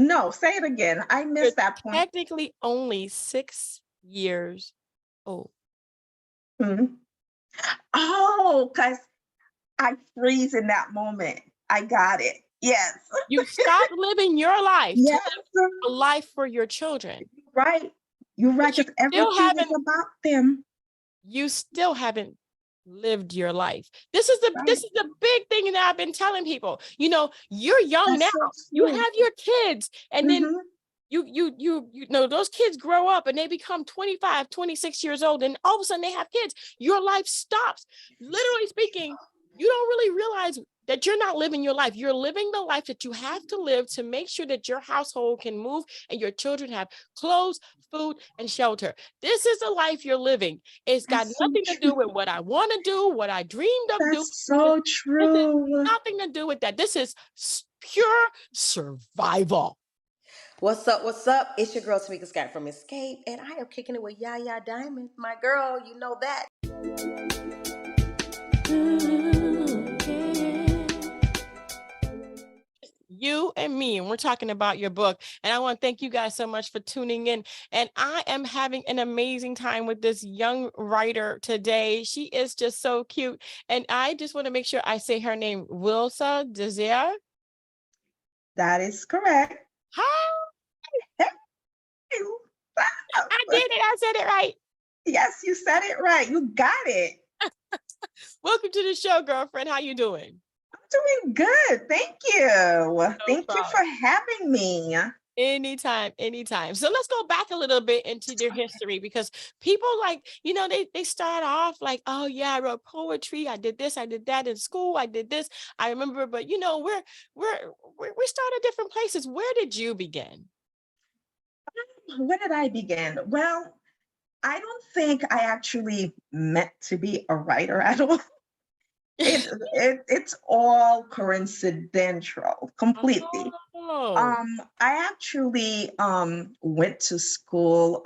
No, say it again. I You're missed that point. technically only 6 years old. Mhm. Oh, because I freeze in that moment. I got it. Yes. You stopped living your life to Yes. live a life for your children. Right. You're right, But because everything is about them. you still haven't lived your life. This Right. is the big thing that I've been telling people. You're young now. That's so You true. have your kids, and then Mhm. those kids grow up and they become 25, 26 years old, and all of a sudden they have kids. Your life stops. Literally speaking, you don't really realize that you're not living your life. You're living the life that you have to live to make sure that your household can move and your children have clothes, food, and shelter. This is the life you're living. It's got That's so nothing to do true. with what I want to do, what I dreamed of doing. That's so This is true. nothing to do with that. This is pure survival. What's up? What's up? It's your girl Tamika Scott from Escape, and I am kicking it with Yaya Diamond, my girl. You know that. You and me, and we're talking about your book. And I want to thank you guys so much for tuning in. And I am having an amazing time with this young writer today. She is just so cute. And I just want to make sure I say her name, Wilsa Desir. That is correct. Hi, Hey, I did it. I said it right. yes, you said it right. You got it. Welcome to the show, girlfriend. How you doing? I'm doing good. Thank you. Thank you problem. for having me. Anytime, anytime. So let's go back a little bit into their history, because people they start off like, oh yeah, I wrote poetry, I did this, I did that in school, I did this, I remember, but we start at different places. Where did you begin? Where did I begin? Well, I don't think I actually meant to be a writer at all. It's all coincidental, completely. Oh, I actually went to school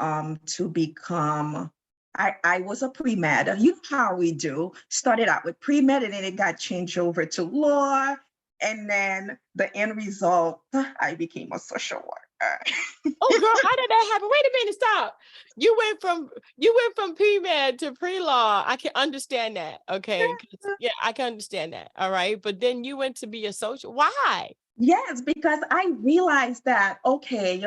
to become. I was a pre-med. You know how we do. Started out with pre-med, and then it got changed over to law, and then the end result, I became a social worker. oh, girl, how did that happen? Wait a minute, stop. You went from pre-med to pre-law. I can understand that. Okay. Yeah, I can understand that. All right. But then you went to be a social. Why? Yes, because I realized that, okay,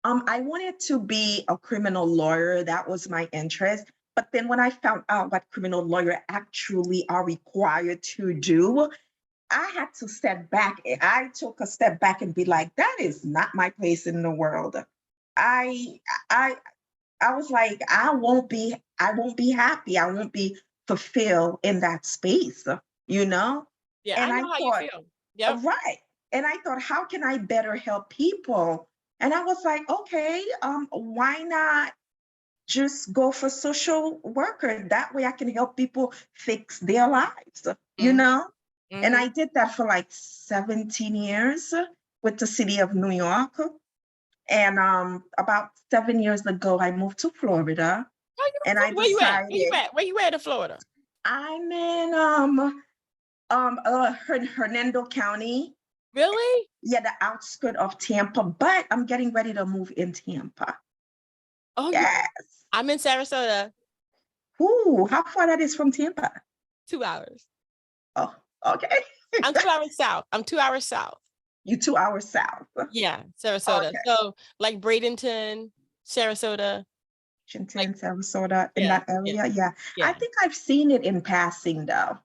I wanted to be a criminal lawyer. That was my interest. But then when I found out what criminal lawyer actually are required to do, I had to step back. I took a step back and be like, that is not my place in the world. I I I was like, I won't be happy. I won't be fulfilled in that space, you know? Yeah, I And I know how you thought, feel. Yep. right. And I thought, how can I better help people? And I was like, okay, why not just go for social worker? That way I can help people fix their lives, you Mhm, know? And mhm. I did that for like 17 years with the city of New York. And about 7 years ago, I moved to Florida, Oh, and I where you at? Where you decided at? Where you at in Florida? I'm in Hernando County. Really? Yeah, the outskirt of Tampa, but I'm getting ready to move in Tampa. Oh, Yes. I'm in Sarasota. Ooh, how far that is from Tampa? 2 hours. Oh, okay. I'm 2 hours south. I'm 2 hours south. You 2 hours south. Yeah, Sarasota. Okay. So like Bradenton, Sarasota. Like, Washington, Sarasota, in yeah, that yeah, area. Yeah. I yeah. think I've seen it in passing though.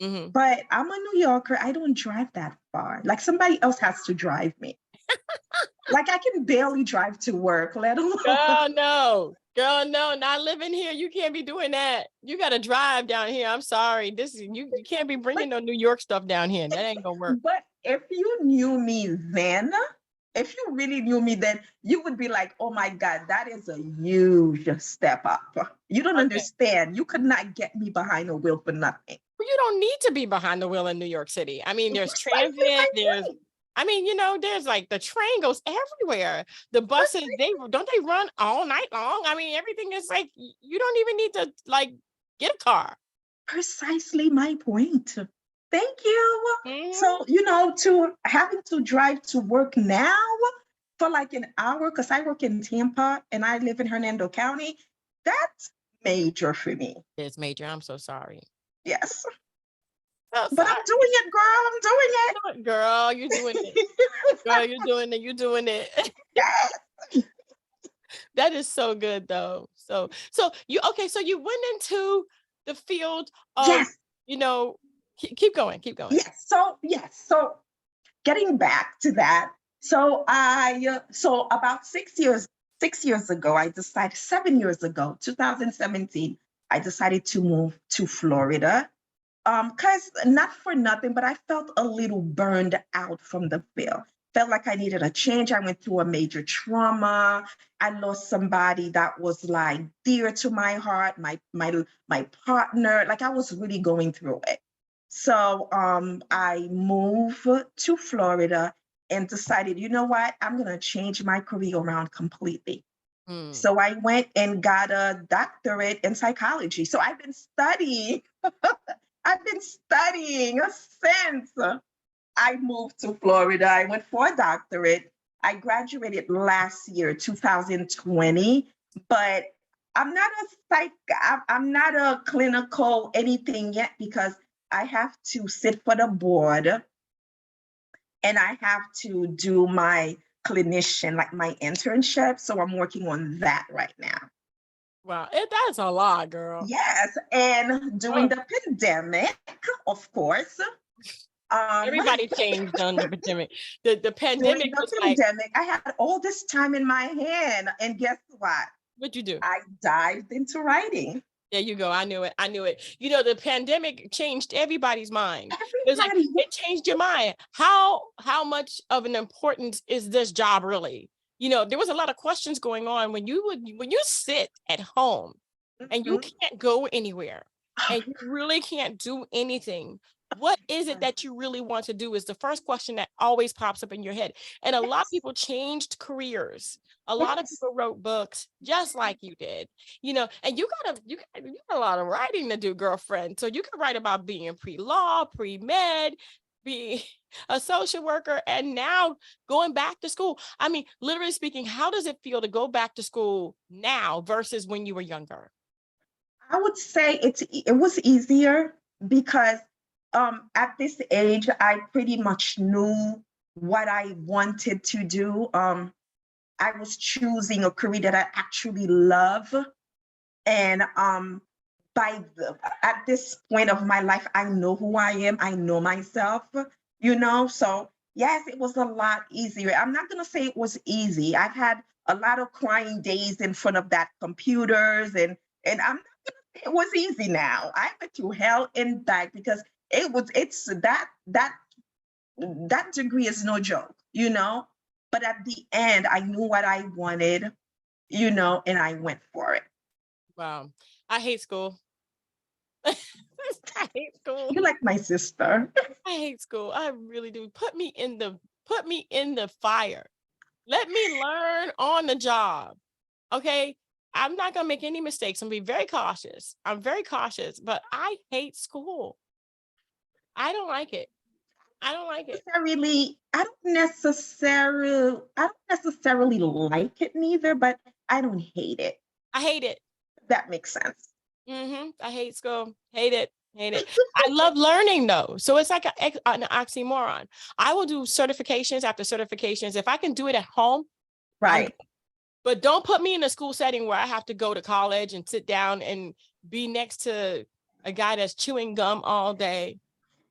Hmm. But I'm a New Yorker. I don't drive that far. Like somebody else has to drive me. Like I can barely drive to work, let alone. Girl, no. Girl, no, not living here. You can't be doing that. You got to drive down here. I'm sorry. You can't be But bringing no New York stuff down here. That ain't gonna work. but if you knew me then, if you really knew me then, you would be like, oh my God, that is a huge step up. You don't Okay. understand. You could not get me behind a wheel for nothing. Well, you don't need to be behind the wheel in New York City. I mean, there's Precisely transit, my there's point. I mean, there's like the train goes everywhere. The buses, they don't they run all night long? I mean, everything is like you don't even need to like get a car. Precisely my point. Thank you. Mhm. So, to having to drive to work now for like an hour, because I work in Tampa and I live in Hernando County, that's major for me. It's major. I'm so sorry. Yes. So But I'm doing it, girl. I'm doing it. Girl, you're doing it. Girl, you're doing it. You're doing it. Yes. That is so good though. So you okay, so you went into the field of, Yes. you know, keep going. Yes. So getting back to that. So so about 6 years ago, I decided 7 years ago, 2017, I decided to move to Florida. Because not for nothing, but I felt a little burned out from the field. Felt like I needed a change. I went through a major trauma. I lost somebody that was like dear to my heart, my partner. Like I was really going through it. So I moved to Florida and decided, you know what, I'm gonna change my career around completely. Mm. So I went and got a doctorate in psychology. So I've been studying. I've been studying since I moved to Florida. I went for a doctorate. I graduated last year, 2020, but I'm not a I'm not a clinical anything yet because I have to sit for the board and I have to do my clinician, like my internship. So I'm working on that right now. Wow, that's a lot, girl. Yes, and during the pandemic, of course. Everybody changed on the pandemic. The During pandemic the was like, pandemic, I had all this time in my hand, and guess what? what'd you do? I dived into writing. There you go. I knew it. You know, the pandemic changed everybody's mind. It's like Everybody, it changed your mind. How much of an importance is this job really? You know, there was a lot of questions going on when you sit at home and you can't go anywhere and you really can't do anything. What is it that you really want to do is the first question that always pops up in your head. And a lot of people changed careers. A lot of people wrote books just like you did, you know, and you got a lot of writing to do, girlfriend. So you can write about being pre-law, pre-med, be a social worker, and now going back to school. I mean, literally speaking, how does it feel to go back to school now versus when you were younger? I would say it was easier because at this age, I pretty much knew what I wanted to do. I was choosing a career that I actually love. And at this point of my life, I know who I am. I know myself, you know. So yes, it was a lot easier. I'm not gonna say it was easy. I've had a lot of crying days in front of that computers, and I'm not gonna say it was easy now. I went through hell and back because it's that degree is no joke, you know. But at the end, I knew what I wanted, you know, and I went for it. Wow. I hate school. I hate school. You like my sister. I hate school. I really do. Put me in the fire. Let me learn on the job. Okay. I'm not gonna make any mistakes. I'm gonna be very cautious. I'm very cautious, but I hate school. I don't like it. I don't like it. I don't necessarily like it neither, but I don't hate it. I hate it. That makes sense. I hate school. Hate it. Hate it. I love learning though. So it's like an oxymoron. I will do certifications after certifications. If I can do it at home, Right. but don't put me in a school setting where I have to go to college and sit down and be next to a guy that's chewing gum all day.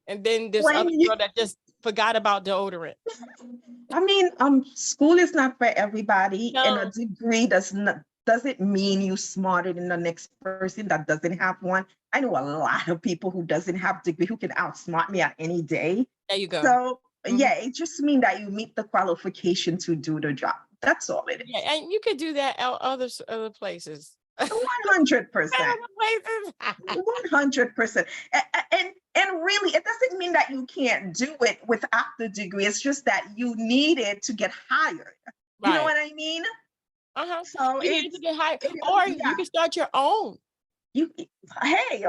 And then this other girl that just forgot about deodorant. I mean, school is not for everybody, No. and a degree doesn't mean you smarter than the next person that doesn't have one. I know a lot of people who doesn't have degree who can outsmart me at any day. There you go. So yeah, it just means that you meet the qualification to do the job. That's all it is. Yeah, and you could do that at other places. 100%. 100%. And really, it doesn't mean that you can't do it without the degree. It's just that you need it to get hired. You know what I mean? So you need to get hired, or you can start your own. Hey,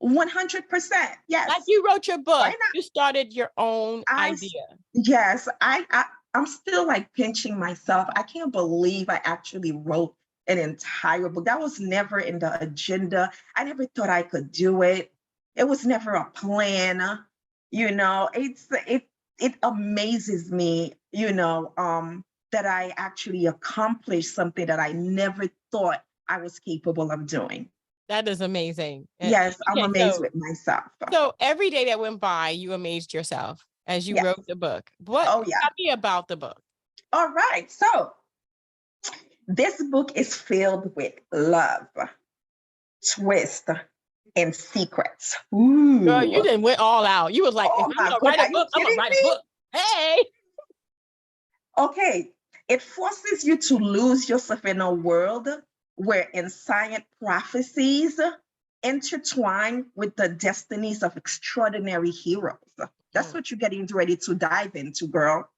100%. Yes. Like you wrote your book. You started your own idea. Yes, I I'm still like pinching myself. I can't believe I actually wrote an entire book. That was never in the agenda. I never thought I could do it. It was never a plan. It amazes me, that I actually accomplished something that I never thought I was capable of doing. That is amazing. Yes, I'm Okay, amazed with myself. so every day that went by, you amazed yourself as you Yes. wrote the book. What Oh, yeah. tell me about the book? All right. So this book is filled with love, twist, and secrets. Girl, you Ooh. didn't went all out. You was like, if Oh I'm my gonna God. write a Are you book, I'm gonna kidding write a me? book. Hey. Okay. It forces you to lose yourself in a world where ancient prophecies intertwine with the destinies of extraordinary heroes. That's what you're getting ready to dive into, girl.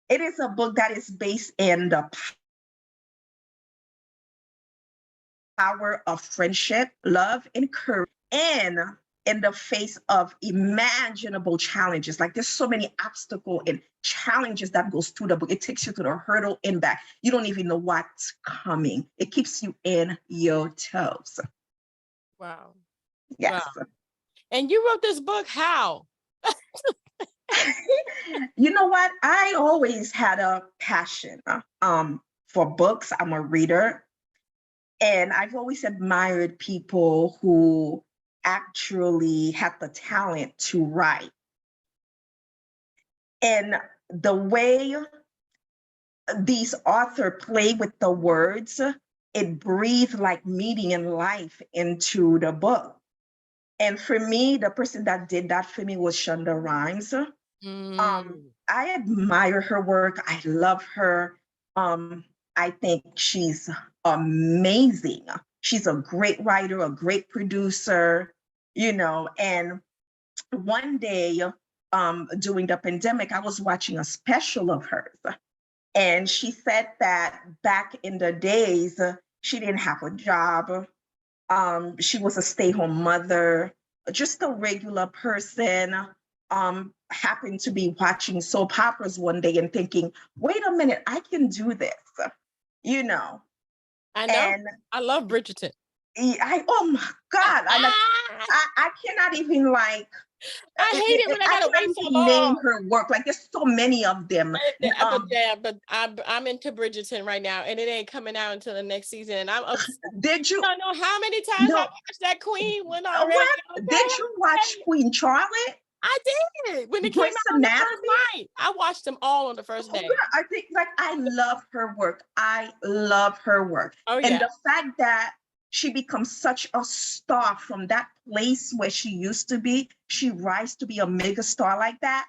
It is a book that is based in the power of friendship, love, and courage, and in the face of imaginable challenges. Like there's so many obstacles and challenges that goes through the book. It takes you to the hurdle and back. You don't even know what's coming. It keeps you in your toes. Wow. Yes. Wow. And you wrote this book how? You know what? I always had a passion for books. I'm a reader. And I've always admired people who actually have the talent to write. And the way these authors play with the words, it breathed like meaning and life into the book. And for me, the person that did that for me was Shonda Rhimes. I admire her work. I love her. I think she's amazing. She's a great writer, a great producer, and one day during the pandemic, I was watching a special of hers. And she said that back in the days, she didn't have a job. She was a stay-home mother, just a regular person. Happened to be watching soap operas one day and thinking, wait a minute, I can do this, you know. I know. And I love Bridgerton. Oh my God, I cannot even like. I hate it when I gotta wait so long. Name her work. Like there's so many of them. But I'm into Bridgerton right now, and it ain't coming out until the next season. And I'm upset. Did you? I don't know how many times I watched that Queen one already. What? Did you watch Queen Charlotte? I did when it came out on the first night. I watched them all on the first day. I think I love her work. I love her work. Oh yeah. And the fact that she becomes such a star from that place where she used to be, she rise to be a mega star like that.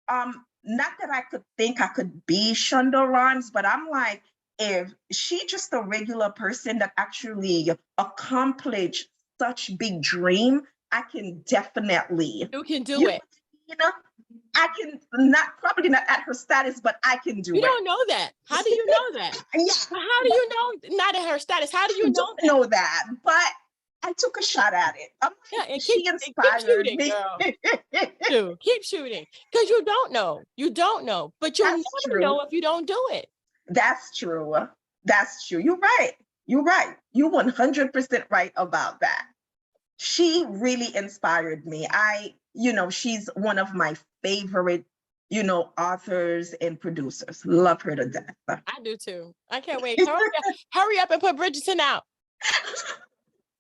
Not that I could think I could be Shonda Rhimes, but I'm like, if she just a regular person that actually accomplished such big dream, I can definitely. You can do it. I can probably not at her status, but I can do it. You don't know that. How do you know that? Yeah. How do you know not at her status? How do you know that? But I took a shot at it. And she inspired shooting, me. Girl. Keep shooting. Because you don't know. You don't know. But you'll never know if you don't do it. That's true. That's true. You're right. You're right. You're 100% right about that. She really inspired me. She's one of my favorite, authors and producers. Love her to death. I do too. I can't wait. Hurry up and put Bridgerton out.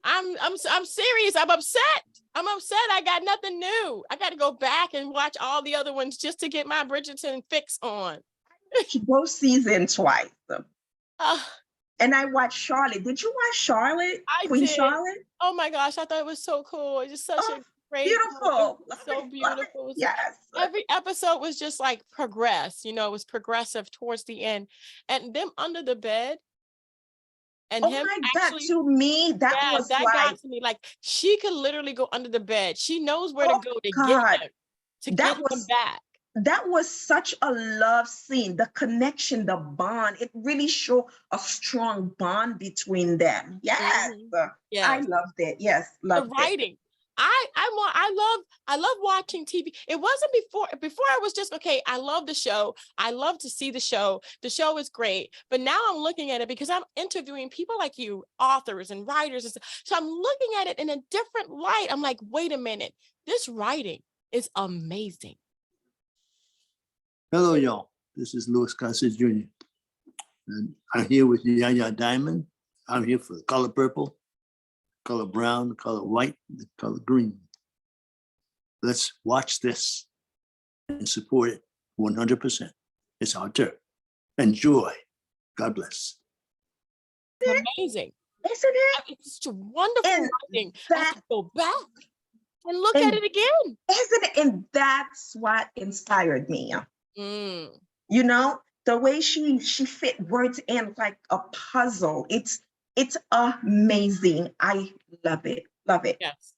I'm serious. I'm upset. I got nothing new. I got to go back and watch all the other ones just to get my Bridgerton fix on. Both seasons twice. And I watched Charlotte. Did you watch Charlotte? Queen Charlotte? Oh my gosh, I thought it was so cool. It's just such a great, beautiful. So beautiful. Yes. Every episode was just like progress. It was progressive towards the end. And them under the bed. And him actually, to me, that got to me. Like she could literally go under the bed. She knows where to go to get him, get him back. That was such a love scene. The connection, the bond, it really showed a strong bond between them. Yes. I loved it. Yes. The writing. I love watching TV. It wasn't before I was just, okay, I love the show. I love to see the show. The show is great. But now I'm looking at it because I'm interviewing people like you, authors and writers and stuff. So I'm looking at it in a different light. I'm like, wait a minute, this writing is amazing. Hello, y'all. This is Louis Gossett Jr. And I'm here with Yaya Diamond. I'm here for the color purple, color brown, the color white, the color green. Let's watch this and support it 100%. It's our turn. Enjoy. God bless. Amazing. Isn't it? It's just wonderful And writing. I have to go back and look at it again. Isn't it? And that's what inspired me. Mm. You know, the way she fit words in like a puzzle. It's amazing. I love it. Love it. Yes,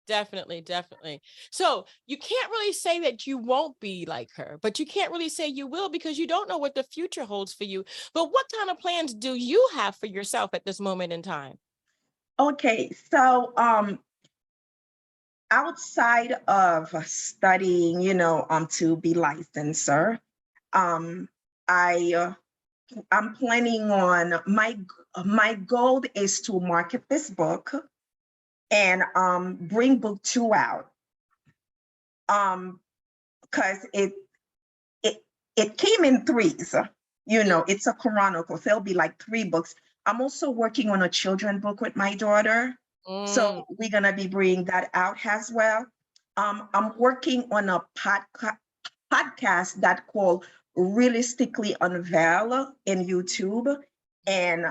definitely, definitely. So you can't really say that you won't be like her, but you can't really say you will because you don't know what the future holds for you. But what kind of plans do you have for yourself at this moment in time? Okay, so outside of studying, to be licensor, I'm planning on my goal is to market this book and bring book 2 out. Because it came in 3s. It's a chronicle, so there'll be like 3 books. I'm also working on a children book with my daughter. So we're gonna be bringing that out as well. I'm working on a podcast that called Realistically Unveil in YouTube. And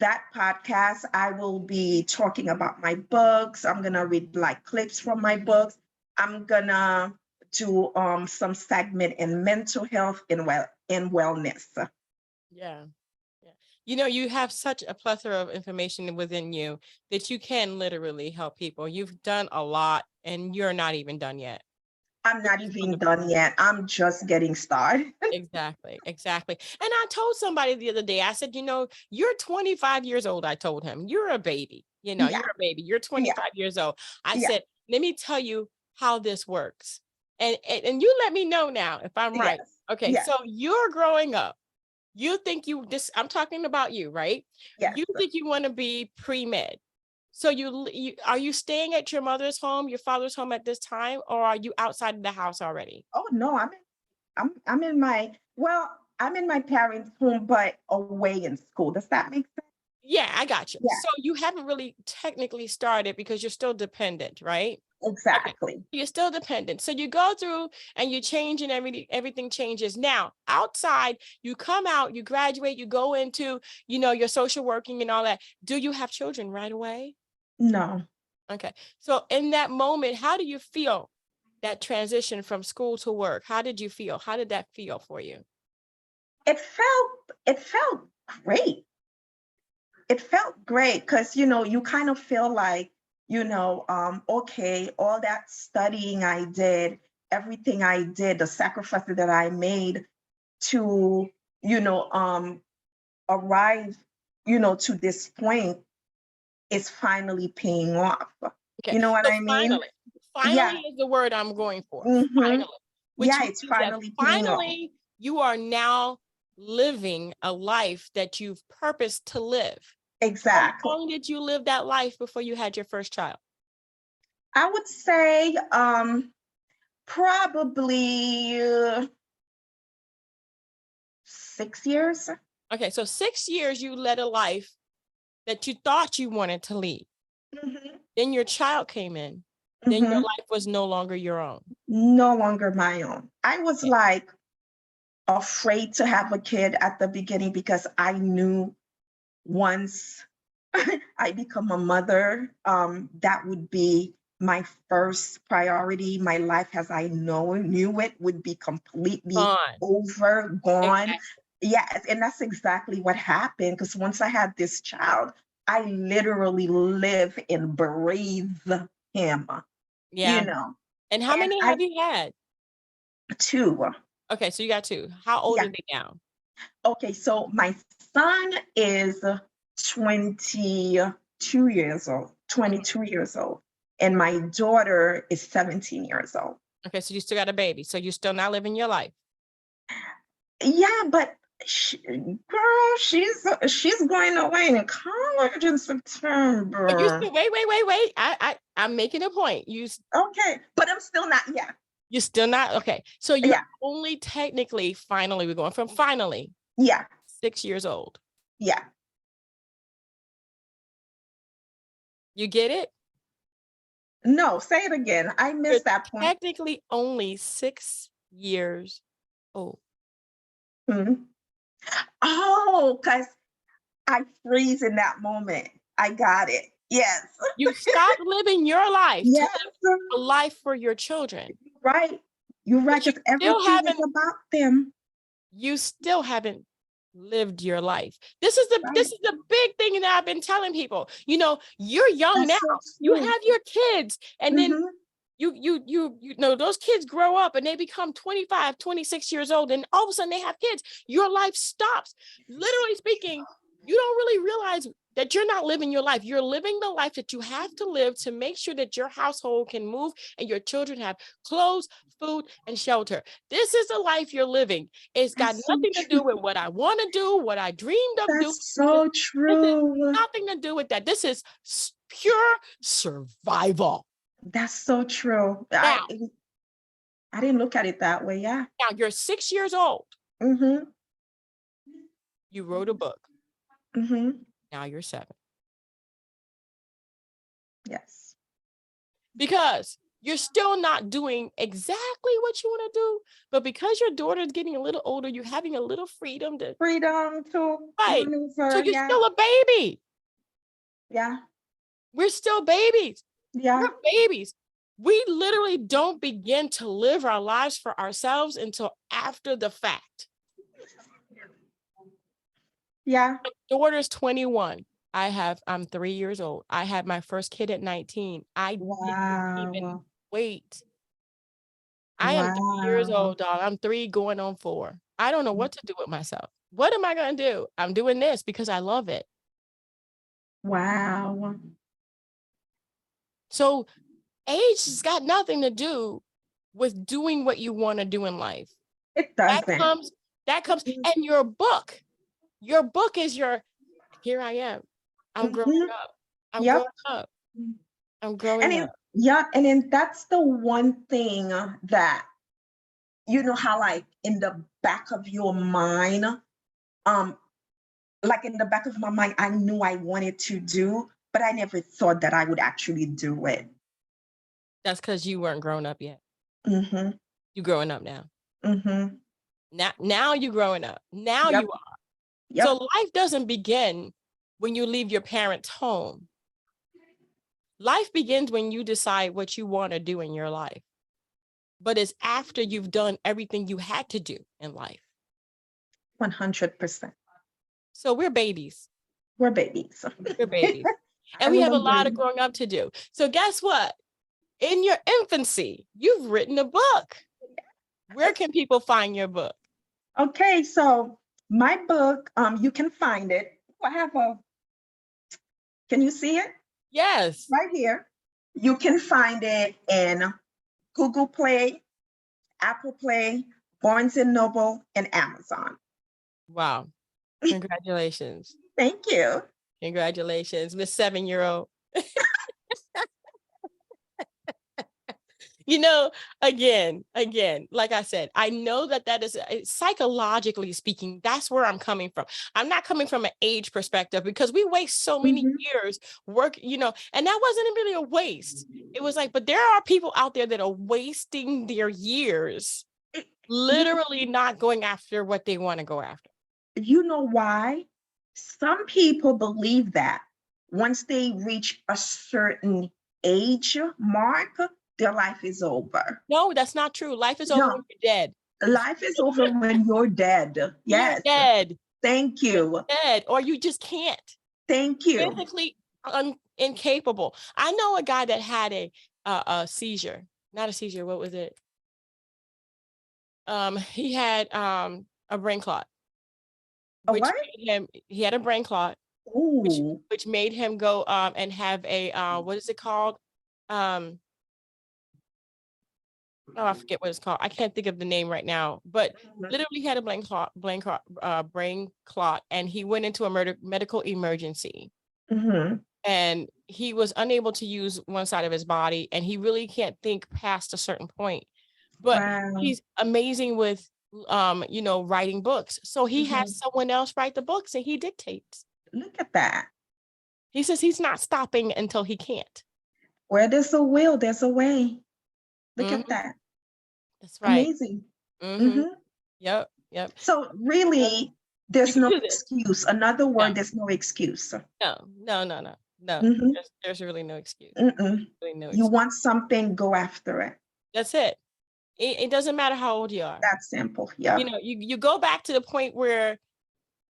that podcast, I will be talking about my books. I'm gonna read like clips from my books. I'm gonna do some segment in mental health and wellness. Yeah. You have such a plethora of information within you that you can literally help people. You've done a lot and you're not even done yet. I'm not even done yet. I'm just getting started. Exactly. And I told somebody the other day, I said, you're 25 years old. I told him, you're a baby. You're a baby. You're 25 years old. I said, let me tell you how this works. And you let me know now if I'm right. Yes. Okay. Yes. So you're growing up. You think I'm talking about you, right? Yes. You think you want to be pre-med. So are you staying at your mother's home, your father's home at this time, or are you outside of the house already? Oh no, I'm in my parents' home, but away in school. Does that make sense? Yeah, I got you. Yeah. So you haven't really technically started because you're still dependent, right? Exactly. Okay. You're still dependent. So you go through and you change and everything changes. Now, outside, you come out, you graduate, you go into, your social working and all that. Do you have children right away? No. Okay. So in that moment, how do you feel that transition from school to work? How did you feel? How did that feel for you? It felt great. It felt great because you kind of feel like, okay, all that studying I did, everything I did, the sacrifices that I made to, arrive, to this point is finally paying off. Okay. You know what So I mean? Finally is the word I'm going for. Mm-hmm. Finally. Which It's finally paying off. Finally, you are now living a life that you've purposed to live. Exactly. How long did you live that life before you had your first child? I would say probably 6 years. Okay, so 6 years you led a life that you thought you wanted to lead. Mm-hmm. Then your child came in. Then your life was no longer your own. No longer my own. I was like afraid to have a kid at the beginning because I knew once I become a mother, that would be my first priority. My life as I knew it would be completely over, gone. Exactly. Yes, and that's exactly what happened. Because once I had this child, I literally live and breathe him. Yeah. And how many have you had? 2. Okay, so you got 2. How old are they now? Okay, so my son is 22 years old. and my daughter is 17 years old. Okay, so you still got a baby. So you're still not living your life. Yeah, but girl, she's going away in college in But you September. still wait. I'm making a point. Okay, but I'm still not. Yeah, You're still not okay. So you're yeah, only technically finally, we're going from finally yeah, 6 years old. yeah. You get it? No, say it again. I You're missed that point. technically only 6 years old. Mhm. Oh, because I freeze in that moment. I got it. Yes. You stop living your life to Yes. live a life for your children. Right. You're right. But you Because still everything is haven't about them. you still haven't lived your life. This is Right. the big thing that I've been telling people. You're young That's now. so You true. have your kids, and then Mhm. you know those kids grow up and they become 25, 26 years old, and all of a sudden they have kids. Your life stops. Literally speaking, you don't really realize that you're not living your life. You're living the life that you have to live to make sure that your household can move and your children have clothes, food, and shelter. This is the life you're living. It's got That's so nothing to do true. with what I want to do, what I dreamed of doing. That's so This is true. nothing to do with that. This is pure survival. That's so true. Now, I didn't look at it that way. Yeah. now you're 6 years old. Mm-hmm. You wrote a book. Mm-hmm. Now you're 7. Yes. Because you're still not doing exactly what you want to do, but because your daughter is getting a little older, you're having a little freedom to Freedom to fight. So maneuver. you're Yeah. still a baby. Yeah. We're still babies. Yeah. We're babies. We literally don't begin to live our lives for ourselves until after the fact. Yeah. My daughter's 21. I'm 3 years old. I had my first kid at 19. I didn't even Wow. wait. I am 3 years Wow. old, dog. I'm 3 going on 4. I don't know what to do with myself. What am I going to do? I'm doing this because I love it. Wow. So age has got nothing to do with doing what you want to do in life. It That doesn't. comes, and your book is here I am. I'm growing Mhm. up. I'm Yep. growing up. I'm growing And up. and then that's the one thing that you know how like in the back of your mind, um, like in the back of my mind, I knew I wanted to do, but I never thought that I would actually do it. That's because you weren't grown up yet. Mm-hmm. You growing up now. Mm-hmm. Now you growing up. Now Yep. you are. Yep. So life doesn't begin when you leave your parents' home. Life begins when you decide what you want to do in your life. But it's after you've done everything you had to do in life. 100%. So we're babies. We're babies. We're babies. I And we have a remember. lot of growing up to do. So guess what? In your infancy, you've written a book. Where can people find your book? Okay, so my book, you can find it. I have can you see it? Yes. Right here. You can find it in Google Play, Apple Play, Barnes and Noble, and Amazon. Wow. Congratulations. Thank you. Congratulations, Miss 7-year-old. Again, like I said, I know that is psychologically speaking, that's where I'm coming from. I'm not coming from an age perspective because we waste so many years work, and that wasn't really a waste. It was like, but there are people out there that are wasting their years, literally not going after what they want to go after. You know why? Some people believe that once they reach a certain age mark, their life is over. No, that's not true. Life is over No, when you're dead. life is over when you're dead. Yes. You're dead. Thank you. You're dead, or you just can't. Thank you. Physically incapable. I know a guy that had a seizure, not a seizure. What was it? He had a brain clot. A what? He had a brain clot, Ooh. which made him go and have a what is it called? oh, I forget what it's called. I can't think of the name right now, but literally had a brain clot, and he went into a medical emergency. And he was unable to use one side of his body, and he really can't think past a certain point. But he's amazing with, writing books. So he has someone else write the books, and he dictates. Look at that. He says he's not stopping until he can't. Where there's a will, there's a way. Look at that. That's right. Amazing. Yep. So really, there's no excuse. Another word, there's no excuse. No. There's really no excuse. Really no excuse. You want something, go after it. That's it. It doesn't matter how old you are. That's simple. Yeah. You go back to the point where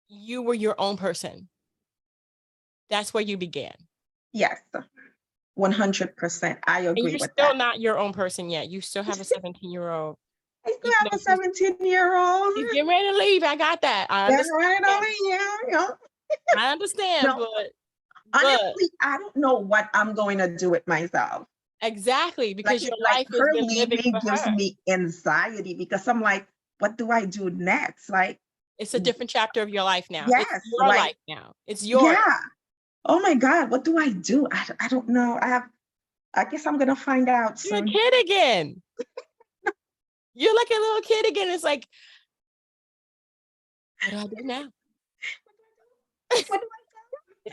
you were your own person. That's where you began. Yes. 100%. I agree with that. And you're still not your own person yet. You still have a 17-year-old. I still have a 17-year-old. He's getting ready to leave. I got that. I understand. Yeah. I understand, but honestly, I don't know what I'm going to do with myself. Exactly, because your life has been living for gives her. me anxiety because I'm like, what do I do next? Like, it's a different chapter of your life now. Yes, it's your life now. It's yours. Yeah. Oh my God, what do I do? I don't know. I guess I'm gonna find out soon. You're a kid again. You're like a little kid again. It's like, what do I do now? What do I do?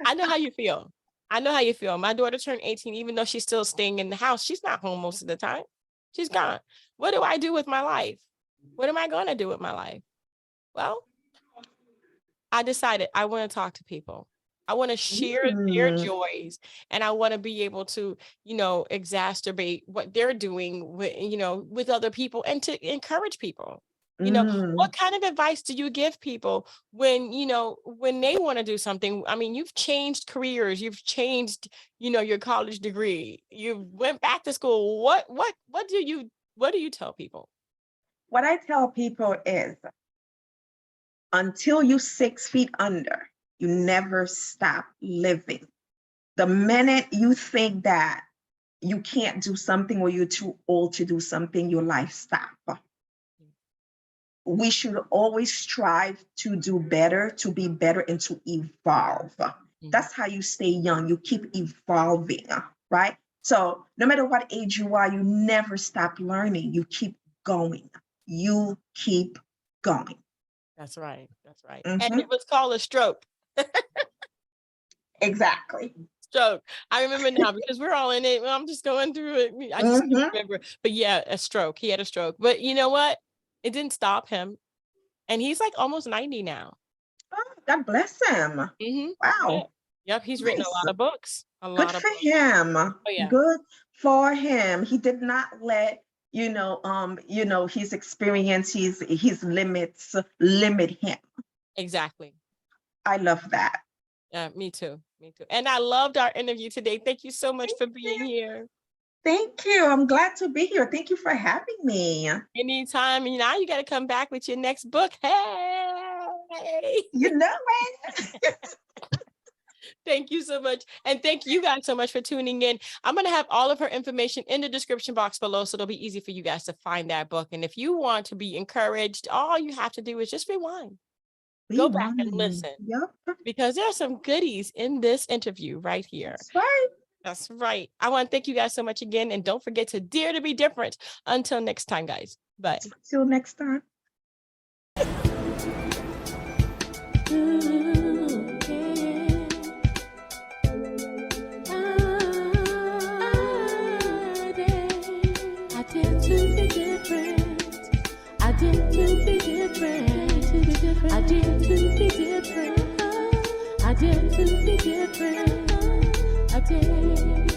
I know how you feel. My daughter turned 18, even though she's still staying in the house. She's not home most of the time. She's gone. What do I do with my life? What am I going to do with my life? Well, I decided I want to talk to people. I want to share their joys, and I want to be able to, exacerbate what they're doing with other people, and to encourage people. What kind of advice do you give people when they want to do something? I mean, you've changed careers, you've changed, your college degree, you went back to school. What do you tell people? What I tell people is, until you're 6 feet under, you never stop living. The minute you think that you can't do something or you're too old to do something, your life stops. We should always strive to do better, to be better, and to evolve. That's how you stay young. You keep evolving, right? So no matter what age you are, you never stop learning. You keep going. You keep going. That's right. And it was called a stroke. Exactly. Stroke. I remember now because we're all in it. I'm just going through it. I just can't remember. But yeah, a stroke. He had a stroke. But you know what? It didn't stop him. And he's like almost 90 now. Oh, God bless him. Wow. Yep. He's written a lot of books. Good for him. Oh, yeah. Good for him. He did not let, his experience, his limits limit him. Exactly. I love that. Yeah, me too. And I loved our interview today. Thank you so much for being here. Thank you. I'm glad to be here. Thank you for having me. Anytime. Now you got to come back with your next book. Hey. You know it. Thank you so much. And thank you guys so much for tuning in. I'm going to have all of her information in the description box below, so it'll be easy for you guys to find that book. And if you want to be encouraged, all you have to do is just rewind. Go back and listen. Yep. Because there are some goodies in this interview right here. That's right. That's right. I want to thank you guys so much again. And don't forget to dare to be different. Until next time, guys. Bye. Till next time. I dare to be different. I dare.